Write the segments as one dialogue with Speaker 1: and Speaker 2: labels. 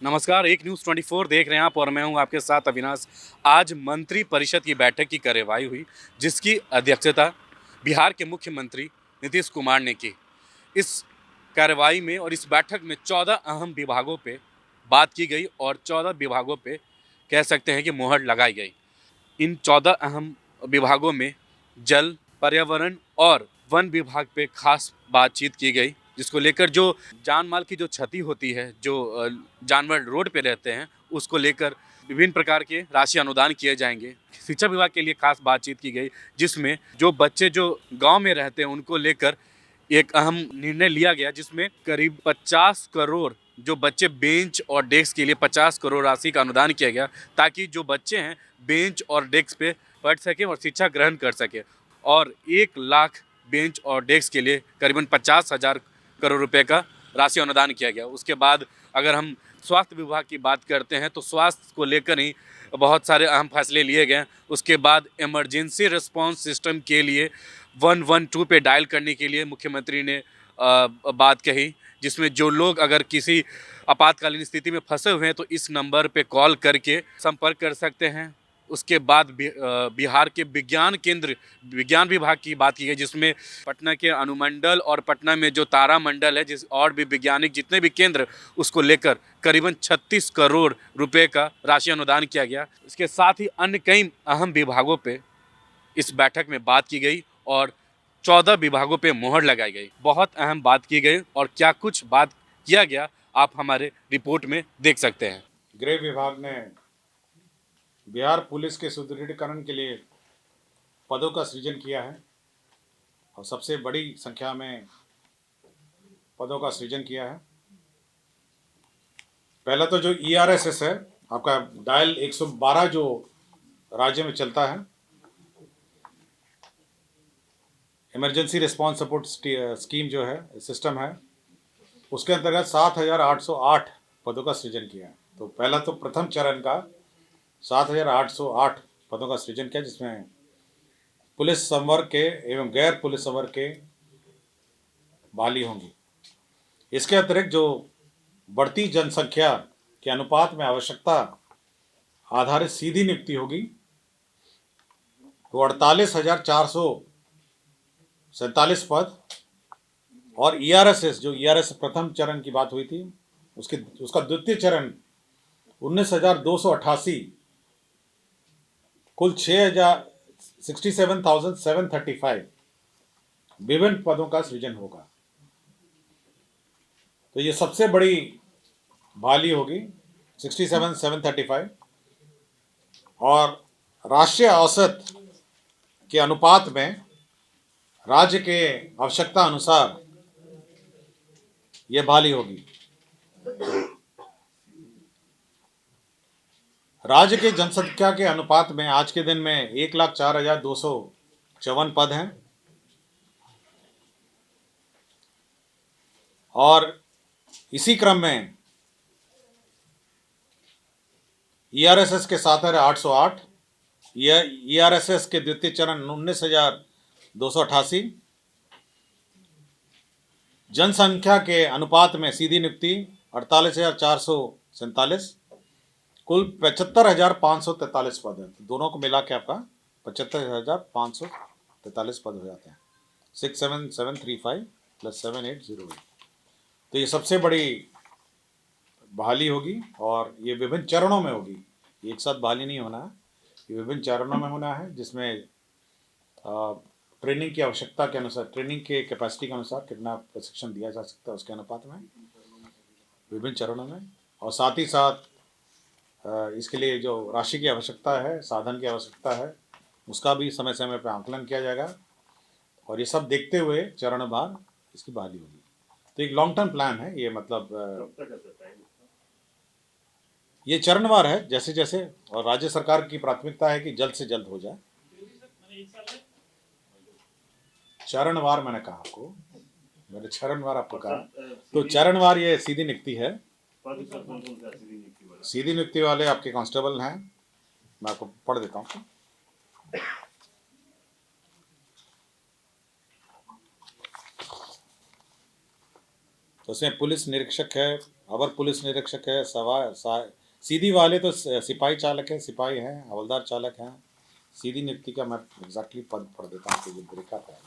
Speaker 1: नमस्कार, एक न्यूज़ 24 देख रहे हैं आप और मैं हूं आपके साथ अविनाश। आज मंत्री परिषद की बैठक की कार्यवाही हुई, जिसकी अध्यक्षता बिहार के मुख्यमंत्री नीतीश कुमार ने की। इस कार्यवाही में और इस बैठक में 14 अहम विभागों पे बात की गई और 14 विभागों पे कह सकते हैं कि मुहर लगाई गई। इन 14 अहम विभागों में जल, पर्यावरण और वन विभाग पे खास बातचीत की गई, जिसको लेकर जो जान माल की जो क्षति होती है, जो जानवर रोड पे रहते हैं, उसको लेकर विभिन्न प्रकार के राशि अनुदान किए जाएंगे। शिक्षा विभाग के लिए खास बातचीत की गई, जिसमें जो बच्चे जो गांव में रहते हैं उनको लेकर एक अहम निर्णय लिया गया, जिसमें करीब 50 करोड़ जो बच्चे बेंच और डेस्क के लिए 50 करोड़ राशि का अनुदान किया गया, ताकि जो बच्चे हैं बेंच और डेस्क पे पढ़ सकें और शिक्षा ग्रहण कर सकें। और 1 लाख बेंच और डेस्क के लिए करीबन 50,000 करोड़ रुपए का राशि अनुदान किया गया। उसके बाद अगर हम स्वास्थ्य विभाग की बात करते हैं तो स्वास्थ्य को लेकर ही बहुत सारे अहम फैसले लिए गए। उसके बाद इमरजेंसी रिस्पांस सिस्टम के लिए 112 पे डायल करने के लिए मुख्यमंत्री ने बात कही, जिसमें जो लोग अगर किसी आपातकालीन स्थिति में फंसे हुए हैं तो इस नंबर पे कॉल करके संपर्क कर सकते हैं। उसके बाद बिहार के विज्ञान केंद्र, विज्ञान विभाग की बात की गई, जिसमें पटना के अनुमंडल और पटना में जो तारा मंडल है, जिस और भी वैज्ञानिक जितने भी केंद्र, उसको लेकर करीबन 36 करोड़ रुपए का राशि अनुदान किया गया। इसके साथ ही अन्य कई अहम विभागों पे इस बैठक में बात की गई और 14 विभागों पे मोहर लगाई गई। बहुत अहम बात की गई और क्या कुछ बात किया गया, आप हमारे रिपोर्ट में देख सकते हैं।
Speaker 2: गृह विभाग ने बिहार पुलिस के सुदृढ़ीकरण के लिए पदों का सृजन किया है और सबसे बड़ी संख्या में पदों का सृजन किया है। पहला तो जो ERSS है, आपका डायल 112 जो राज्य में चलता है, इमरजेंसी रिस्पांस सपोर्ट स्कीम जो है, सिस्टम है, उसके अंतर्गत 7,808 पदों का सृजन किया है। तो पहला तो प्रथम चरण का 7,808 पदों का सृजन किया, जिसमें पुलिस संवर्ग के एवं गैर पुलिस संवर्ग के बहाली होंगी। इसके अतिरिक्त जो बढ़ती जनसंख्या के अनुपात में आवश्यकता आधारित सीधी नियुक्ति होगी, तो 48,447 पद, और ERSS जो ERS प्रथम चरण की बात हुई थी, उसका द्वितीय चरण 19,288, कुल 67,735 विभिन्न पदों का सृजन होगा। तो ये सबसे बड़ी बहाली होगी, 67,735, और राष्ट्रीय औसत के अनुपात में राज्य के आवश्यकता अनुसार ये बहाली होगी। राज्य के जनसंख्या के अनुपात में आज के दिन में 1,04,254 पद हैं, और इसी क्रम में ERSS के 7,808, ERSS के द्वितीय चरण 19,288, जनसंख्या के अनुपात में सीधी नियुक्ति 48,447, कुल 75,543 पद है। तो दोनों को मिला के आपका 75,543 पद हो जाते हैं। 67735 + 7808। तो ये सबसे बड़ी बहाली होगी और ये विभिन्न चरणों में होगी। एक साथ बहाली नहीं होना है, ये विभिन्न चरणों में होना है, जिसमें ट्रेनिंग की आवश्यकता के अनुसार, ट्रेनिंग के कैपेसिटी के अनुसार कितना प्रशिक्षण दिया जा सकता है, उसके अनुपात में विभिन्न चरणों में। और साथ ही साथ इसके लिए जो राशि की आवश्यकता है, साधन की आवश्यकता है, उसका भी समय समय पर आंकलन किया जाएगा, और ये सब देखते हुए चरणवार इसकी बहाली होगी। तो एक लॉन्ग टर्म प्लान है ये, मतलब ये चरणवार है जैसे जैसे, और राज्य सरकार की प्राथमिकता है कि जल्द से जल्द हो जाए। चरणवार मैंने कहा आपको, मैंने चरणवार आपको कहा, तो चरणवार ये सीधी नियुक्ति है। सीधी नियुक्ति वाले आपके कांस्टेबल हैं, मैं आपको पढ़ देता हूँ। तो उसमें पुलिस निरीक्षक है, अवर पुलिस निरीक्षक है, सीधी वाले तो सिपाही चालक है, सिपाही हैं, हवलदार चालक हैं। सीधी नियुक्ति का मैं एग्जैक्टली पद पढ़ देता हूँ, ये ब्रेकअप है।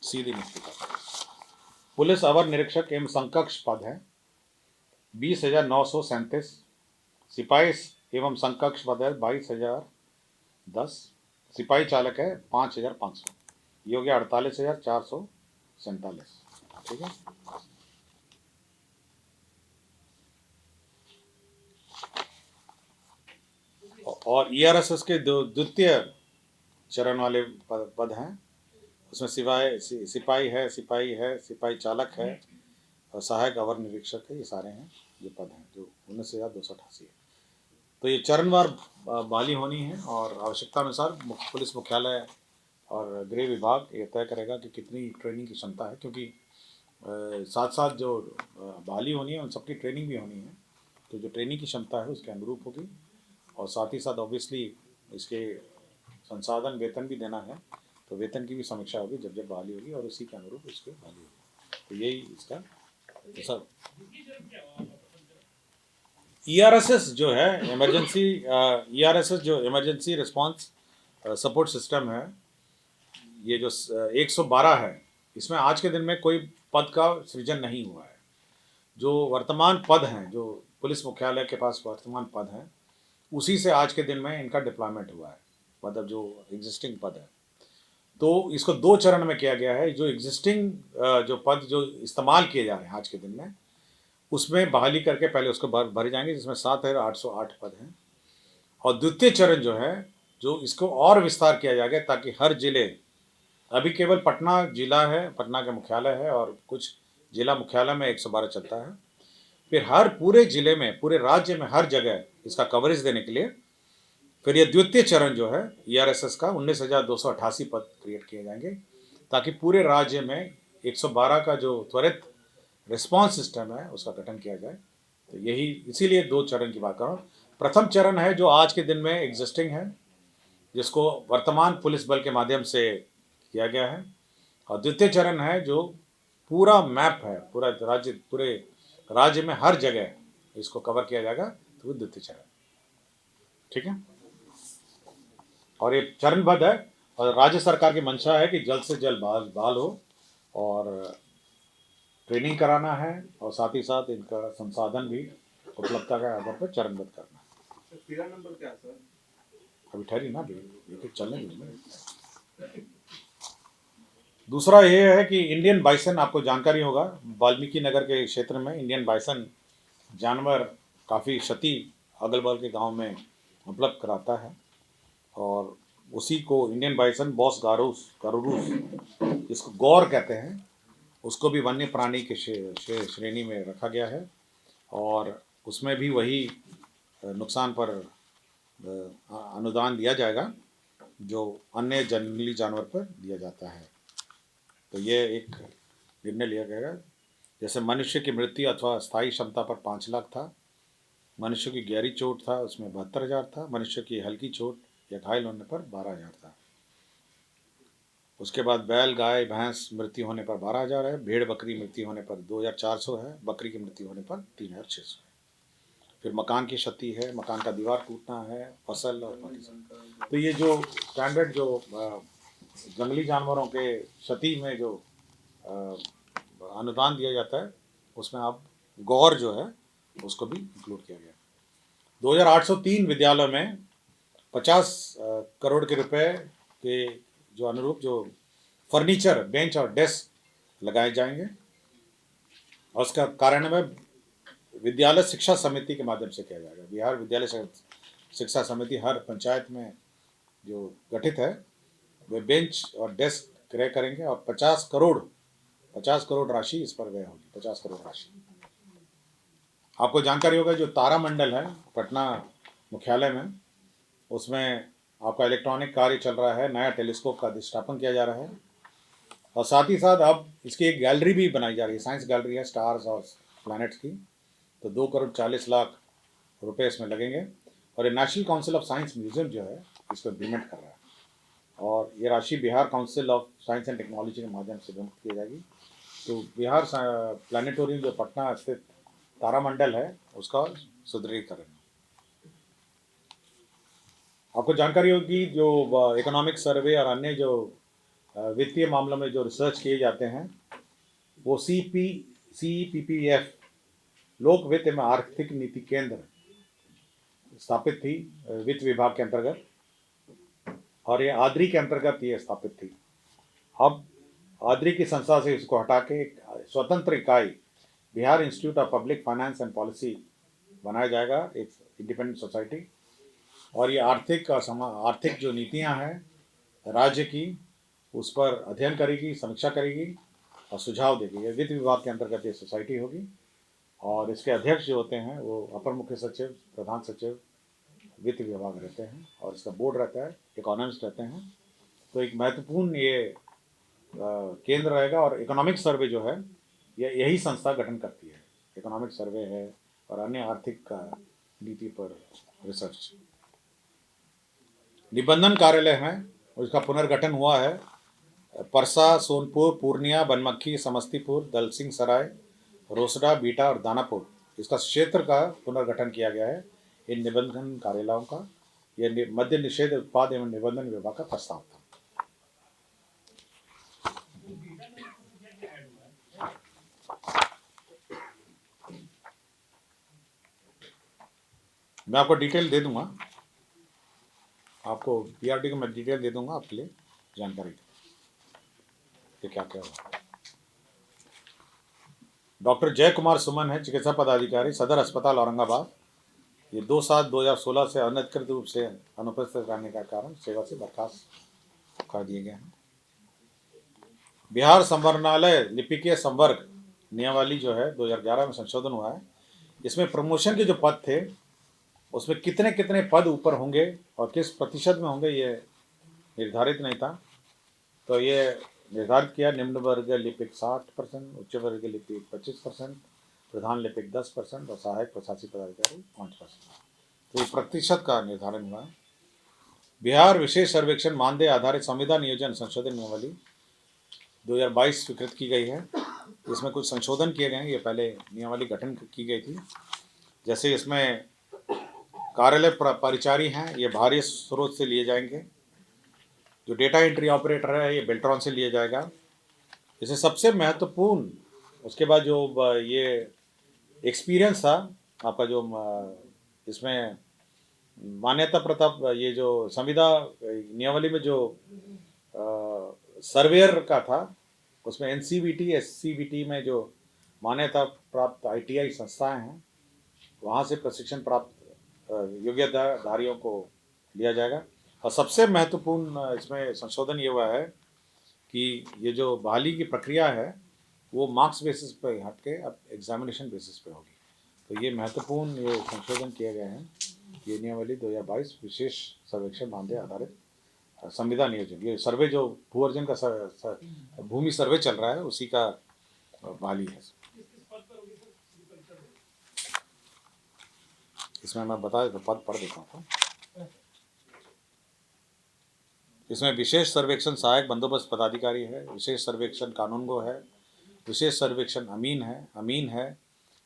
Speaker 2: सीधी नियुक्ति का पुलिस अवर निरीक्षक एवं समकक्ष पद है 20,937। सिपाही एवं समकक्ष पद है 22,010। सिपाही चालक है 5,500। ये हो गया 48,447। ठीक है। और ईआरएसएस के द्वितीय चरण वाले पद हैं। उसमें सिपाही है, सिपाही चालक है और सहायक अवर निरीक्षक है। ये सारे हैं, ये पद हैं जो 19,288 है। तो ये चरणवार बहाली होनी है और आवश्यकता अनुसार पुलिस मुख्यालय और गृह विभाग ये तय करेगा कि कितनी ट्रेनिंग की क्षमता है, क्योंकि साथ साथ जो बहाली होनी है उन सबकी ट्रेनिंग भी होनी है। तो जो ट्रेनिंग की क्षमता है उसके अनुरूप होगी और साथ ही साथ ऑब्वियसली इसके संसाधन वेतन भी देना है, तो वेतन की भी समीक्षा होगी जब बहाली होगी और उसी के अनुरूप इसकी बहाली होगी। तो यही इसका सब। ईआरएसएस जो है इमरजेंसी ईआरएसएस जो इमरजेंसी रिस्पांस सपोर्ट सिस्टम है, ये जो 112 है, इसमें आज के दिन में कोई पद का सृजन नहीं हुआ है। जो वर्तमान पद हैं, जो पुलिस मुख्यालय के पास वर्तमान पद हैं, उसी से आज के दिन में इनका डिप्लॉयमेंट हुआ है, मतलब जो एग्जिस्टिंग पद है। तो इसको 2 चरण में किया गया है। जो एग्जिस्टिंग जो पद जो इस्तेमाल किए जा रहे हैं आज के दिन में, उसमें बहाली करके पहले उसको भरे जाएंगे, जिसमें 7,808 पद हैं। और द्वितीय चरण जो है, जो इसको और विस्तार किया जाएगा ताकि हर जिले, अभी केवल पटना जिला है, पटना का मुख्यालय है और कुछ जिला मुख्यालय में 112 चलता है। फिर हर पूरे जिले में, पूरे राज्य में हर जगह इसका कवरेज देने के लिए फिर ये द्वितीय चरण जो है ईआरएसएस का 19,288 पद क्रिएट किए जाएंगे, ताकि पूरे राज्य में 112 का जो त्वरित रिस्पांस सिस्टम है उसका गठन किया जाए। तो यही, इसीलिए 2 चरण की बात कर रहा हूँ। प्रथम चरण है जो आज के दिन में एग्जिस्टिंग है, जिसको वर्तमान पुलिस बल के माध्यम से किया गया है। और द्वितीय चरण है जो पूरा मैप है, पूरे राज्य में हर जगह इसको कवर किया जाएगा, तो वो द्वितीय चरण। ठीक है। और ये चरणबद्ध है और राज्य सरकार की मंशा है कि जल्द से जल्द बहाल हो और ट्रेनिंग कराना है और साथ ही साथ इनका संसाधन भी उपलब्धता के आधार पर चरणबद्ध करना है।
Speaker 3: तेरा नंबर क्या है सर?
Speaker 2: अभी ठहरी ना भी, ये तो चलने दीजिए। दूसरा ये है कि इंडियन बाइसन, आपको जानकारी होगा, वाल्मीकि नगर के क्षेत्र में इंडियन बाइसन जानवर काफ़ी क्षति अगल बगल के गांव में उपलब्ध कराता है और उसी को इंडियन बाइसन बॉस गारूरूस, जिसको गौर कहते हैं, उसको भी वन्य प्राणी के श्रेणी में रखा गया है और उसमें भी वही नुकसान पर अनुदान दिया जाएगा जो अन्य जंगली जानवर पर दिया जाता है। तो ये एक निर्णय लिया गया। जैसे मनुष्य की मृत्यु अथवा स्थायी क्षमता पर 5 लाख था, मनुष्य की गहरी चोट था उसमें 72,000 था, मनुष्य की हल्की चोट या घायल होने पर 12,000 था। उसके बाद बैल गाय भैंस मृत्यु होने पर 12,000 है, भेड़ बकरी मृत्यु होने पर 2,400 है, बकरी की मृत्यु होने पर 3,600 है। फिर मकान की क्षति है, मकान का दीवार टूटना है, फसल और बाकी सब। तो ये जो स्टैंडर्ड जो जंगली जानवरों के क्षति में जो अनुदान दिया जाता है, उसमें आप गौर जो है उसको भी इंक्लूड किया गया। 2,803 विद्यालयों में 50 करोड़ के रुपए के जो अनुरूप जो फर्नीचर, बेंच और डेस्क लगाए जाएंगे और उसका कार्यान्वयन विद्यालय शिक्षा समिति के माध्यम से किया जाएगा। बिहार विद्यालय शिक्षा समिति हर पंचायत में जो गठित है, वे बेंच और डेस्क क्रय करेंगे और 50 करोड़ राशि इस पर व्यय होगी। 50 करोड़ राशि। आपको जानकारी होगा जो तारामंडल है पटना मुख्यालय में, उसमें आपका इलेक्ट्रॉनिक कार्य चल रहा है, नया टेलीस्कोप का अधिष्ठापन किया जा रहा है और साथ ही साथ अब इसकी एक गैलरी भी बनाई जा रही है, साइंस गैलरी है स्टार्स और प्लैनेट्स की। तो 2,40,00,000 रुपए इसमें लगेंगे और ये national council of science museum जो है इसको इम्प्लीमेंट कर रहा है, और ये राशि Bihar council of science and technology के माध्यम से विमुक्त की जाएगी। तो बिहार प्लानिटोरियम जो पटना स्थित तारामंडल है उसका सुदृढ़ीकरण। आपको जानकारी होगी जो इकोनॉमिक सर्वे और अन्य जो वित्तीय मामलों में जो रिसर्च किए जाते हैं वो CPPF लोक वित्त एवं आर्थिक नीति केंद्र स्थापित थी वित्त विभाग के अंतर्गत, और ये आद्री के अंतर्गत ये स्थापित थी। अब आद्री की संस्था से इसको हटा के एक स्वतंत्र इकाई Bihar institute of public finance and policy बनाया जाएगा, एक इंडिपेंडेंट सोसाइटी। और ये आर्थिक जो नीतियां हैं राज्य की उस पर अध्ययन करेगी, समीक्षा करेगी और सुझाव देगी। ये वित्त विभाग के अंतर्गत ये सोसाइटी होगी, और इसके अध्यक्ष जो होते हैं वो अपर मुख्य सचिव, प्रधान सचिव वित्त विभाग रहते हैं, और इसका बोर्ड रहता है, इकोनॉमिस्ट रहते हैं। तो एक महत्वपूर्ण ये केंद्र रहेगा। और इकोनॉमिक सर्वे जो है यही संस्था गठन करती है, इकोनॉमिक सर्वे है और अन्य आर्थिक नीति पर रिसर्च। निबंधन कार्यालय है उसका पुनर्गठन हुआ है। परसा, सोनपुर, पूर्णिया, बनमक्खी, समस्तीपुर, दलसिंह सराय, रोसड़ा, बीटा और दानापुर इसका क्षेत्र का पुनर्गठन किया गया है इन निबंधन कार्यालयों का। यह मद्य निषेध उत्पाद एवं निबंधन विभाग का प्रस्ताव था। मैं आपको डिटेल दे दूंगा, आपको PRD को मैं डिटेल दे दूंगा आपके लिए जानकारी कि क्या क्या हुआ। डॉक्टर जय कुमार सुमन है चिकित्सा पदाधिकारी, सदर अस्पताल औरंगाबाद। ये 2/7/2016 से अनधिकृत रूप से अनुपस्थित रहने का कारण सेवा से बर्खास्त कर दिए गए हैं। बिहार संवरणालय लिपिकीय संवर्ग नियमावली जो है 2011 में संशोधन हुआ है। इसमें प्रमोशन के जो पद थे उसमें कितने कितने पद ऊपर होंगे और किस प्रतिशत में होंगे ये निर्धारित नहीं था। तो ये निर्धारित किया, निम्न वर्ग लिपिक 60%, उच्च वर्ग लिपिक 25%, प्रधान लिपिक 10% और सहायक प्रशासनिक पदाधिकारी 5%। तो ये प्रतिशत का निर्धारण हुआ है। बिहार विशेष सर्वेक्षण मानदेय आधारित संविदा नियोजन संशोधन नियमावली 2022 स्वीकृत की गई है। इसमें कुछ संशोधन किए गए हैं, ये पहले नियमावली गठन की गई थी। जैसे इसमें कार्यालय परिचारी हैं ये बाहरी स्रोत से लिए जाएंगे, जो डेटा एंट्री ऑपरेटर है ये बेल्ट्रॉन से लिया जाएगा। इसे सबसे महत्वपूर्ण उसके बाद जो ये एक्सपीरियंस था आपका, जो इसमें मान्यता प्रताप ये जो संविदा नियमावली में जो सर्वेयर का था उसमें NCVT SCVT में जो मान्यता प्राप्त ITI संस्थाएं हैं वहाँ से प्रशिक्षण प्राप्त योग्यताधारियों को लिया जाएगा। और सबसे महत्वपूर्ण इसमें संशोधन ये हुआ है कि ये जो बहाली की प्रक्रिया है वो मार्क्स बेसिस पे हट के अब एग्जामिनेशन बेसिस पे होगी। तो ये महत्वपूर्ण ये संशोधन किए गए हैं। ये नियमावली 2022 विशेष सर्वेक्षण मानदेय आधारित संविदा नियोजन, ये सर्वे जो भू अर्जन का भूमि सर्वे चल रहा है उसी का बहाली है। इसमें मैं बता पद पढ़ देता हूँ। इसमें विशेष सर्वेक्षण सहायक बंदोबस्त पदाधिकारी है, विशेष सर्वेक्षण कानूनगो है, विशेष सर्वेक्षण अमीन है,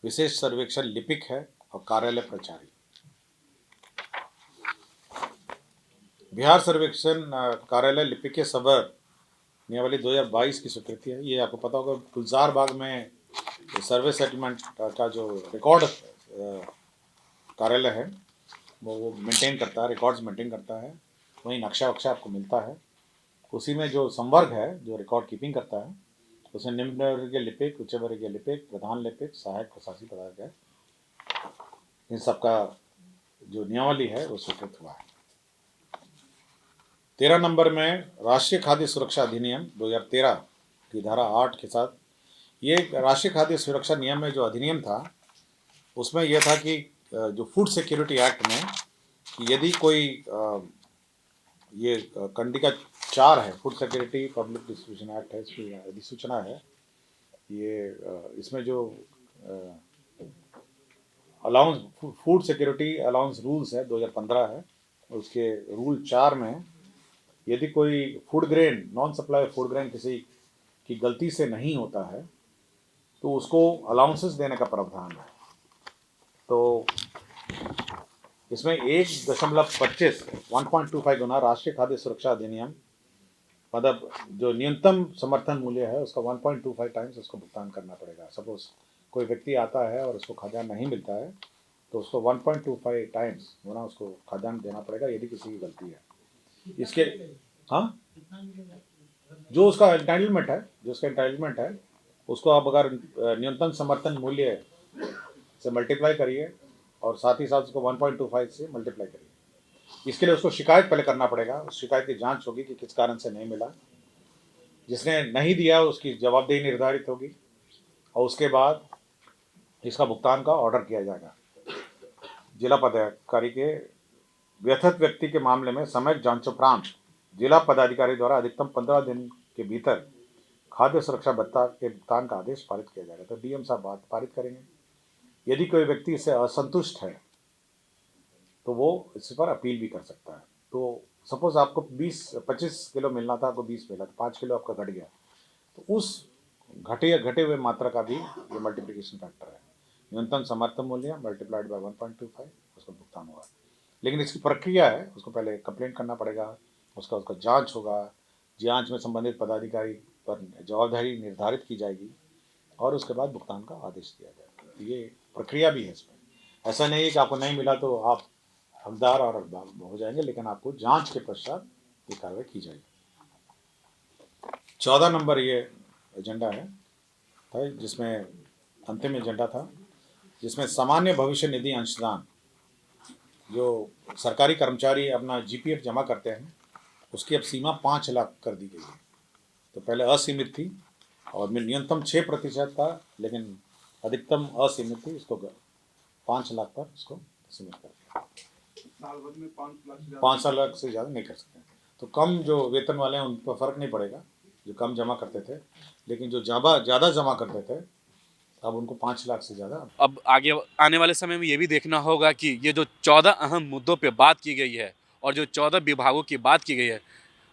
Speaker 2: विशेष सर्वेक्षण लिपिक है और कार्यालय प्रचारी। बिहार सर्वेक्षण कार्यालय लिपिकीय संवर्ग नियमावली 2022 की स्वीकृति है। ये आपको पता होगा गुलजार बाग में सर्वे सेटलमेंट का जो रिकॉर्ड कार्यालय है वो मेंटेन करता है, रिकॉर्ड्स मेंटेन करता है। वहीं नक्शा वक्शा आपको मिलता है। उसी में जो संवर्ग है जो रिकॉर्ड कीपिंग करता है उसमें निम्न वर्गीय लिपिक, उच्च वर्गीय लिपिक, प्रधान लिपिक, सहायक प्रशासनिक पदाधिकारी, इन सबका जो नियमावली है वो स्वीकृत हुआ है। 13 नंबर में राष्ट्रीय खाद्य सुरक्षा अधिनियम 2013 की धारा 8 के साथ, ये राष्ट्रीय खाद्य सुरक्षा नियम में जो अधिनियम था उसमें यह था कि जो फूड सिक्योरिटी एक्ट में कि यदि कोई ये कंडिका 4 है, food security public distribution act है, इसकी अधिसूचना है ये। इसमें जो allowance food security allowance rules है 2015 है, उसके रूल 4 में यदि कोई food grain non supply food grain किसी की गलती से नहीं होता है तो उसको अलाउंसेस देने का प्रावधान है। तो इसमें 1.25 1.25 गुना राष्ट्रीय खाद्य सुरक्षा अधिनियम, मतलब जो न्यूनतम समर्थन मूल्य है उसका 1.25 टाइम्स उसको भुगतान करना पड़ेगा। सपोज कोई व्यक्ति आता है और उसको खाद्यान्न नहीं मिलता है तो उसको 1.25 टाइम्स गुना उसको खाद्यान्न देना पड़ेगा यदि किसी की गलती है। इसके हाँ, जो उसका एंटाइटलमेंट है उसको आप अगर न्यूनतम समर्थन मूल्य से मल्टीप्लाई करिए और साथ ही साथ उसको 1.25 से मल्टीप्लाई करिए। इसके लिए उसको शिकायत पहले करना पड़ेगा, उस शिकायत की जांच होगी कि किस कारण से नहीं मिला। जिसने नहीं दिया उसकी जवाबदेही निर्धारित होगी और उसके बाद इसका भुगतान का ऑर्डर किया जाएगा। जिला पदाधिकारी के व्यथित व्यक्ति के मामले में समय जांचोपरांत जिला पदाधिकारी द्वारा अधिकतम 15 दिन के भीतर खाद्य सुरक्षा भत्ता के भुगतान का आदेश पारित किया जाएगा। तो डीएम साहब बात पारित करेंगे। यदि कोई व्यक्ति इससे असंतुष्ट है तो वो इस पर अपील भी कर सकता है। तो सपोज आपको 25 किलो मिलना था, आपको 20 मिला, तो 5 किलो आपका घट गया, तो उस घटे हुए मात्रा का भी ये मल्टीप्लिकेशन फैक्टर है। न्यूनतम समर्थन मूल्य मल्टीप्लाइड बाय 1.25 उसको भुगतान होगा। लेकिन इसकी प्रक्रिया है, उसको पहले कंप्लेंट करना पड़ेगा, उसका जांच होगा, जांच में संबंधित पदाधिकारी पर जवाबदारी निर्धारित की जाएगी और उसके बाद भुगतान का आदेश दिया जाएगा। तो ये प्रक्रिया भी है इसमें। ऐसा नहीं है कि आपको नहीं मिला तो आप हकदार और हकदार हो जाएंगे, लेकिन आपको जांच के पश्चात ये कार्रवाई की जाएगी। 14 नंबर ये एजेंडा है जिसमें अंतिम एजेंडा था, जिसमें सामान्य भविष्य निधि अंशदान जो सरकारी कर्मचारी अपना जीपीएफ जमा करते हैं उसकी अब सीमा 5 लाख कर दी गई है। तो पहले असीमित थी और न्यूनतम 6% था, लेकिन अधिकतम असीमित थी, इसको 5 लाख पर इसको सीमित कर दिया।
Speaker 3: साल भर में
Speaker 2: 5 लाख से ज़्यादा नहीं कर सकते। तो कम जो वेतन वाले हैं उन पर फ़र्क नहीं पड़ेगा, जो कम जमा करते थे, लेकिन जो ज़्यादा जमा करते थे अब उनको 5 लाख से ज़्यादा।
Speaker 1: अब आगे आने वाले समय में ये भी देखना होगा कि ये जो 14 अहम मुद्दों पे बात की गई है और जो 14 विभागों की बात की गई है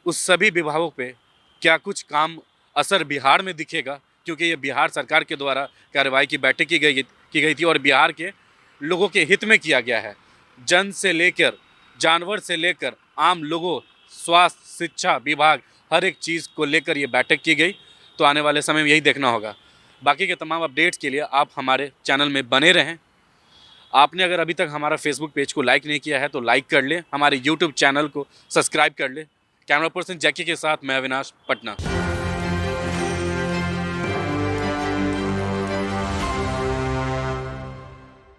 Speaker 1: उस सभी विभागों पे क्या कुछ काम असर बिहार में दिखेगा, क्योंकि ये बिहार सरकार के द्वारा कार्रवाई की बैठक की गई थी और बिहार के लोगों के हित में किया गया है। जन से लेकर जानवर से लेकर आम लोगों, स्वास्थ्य, शिक्षा विभाग, हर एक चीज़ को लेकर ये बैठक की गई। तो आने वाले समय में यही देखना होगा। बाकी के तमाम अपडेट्स के लिए आप हमारे चैनल में बने रहें। आपने अगर अभी तक हमारा फेसबुक पेज को लाइक नहीं किया है तो लाइक कर लें, हमारे यूट्यूब चैनल को सब्सक्राइब कर लें। कैमरा पर्सन जैकी के साथ मैं अविनाश, पटना।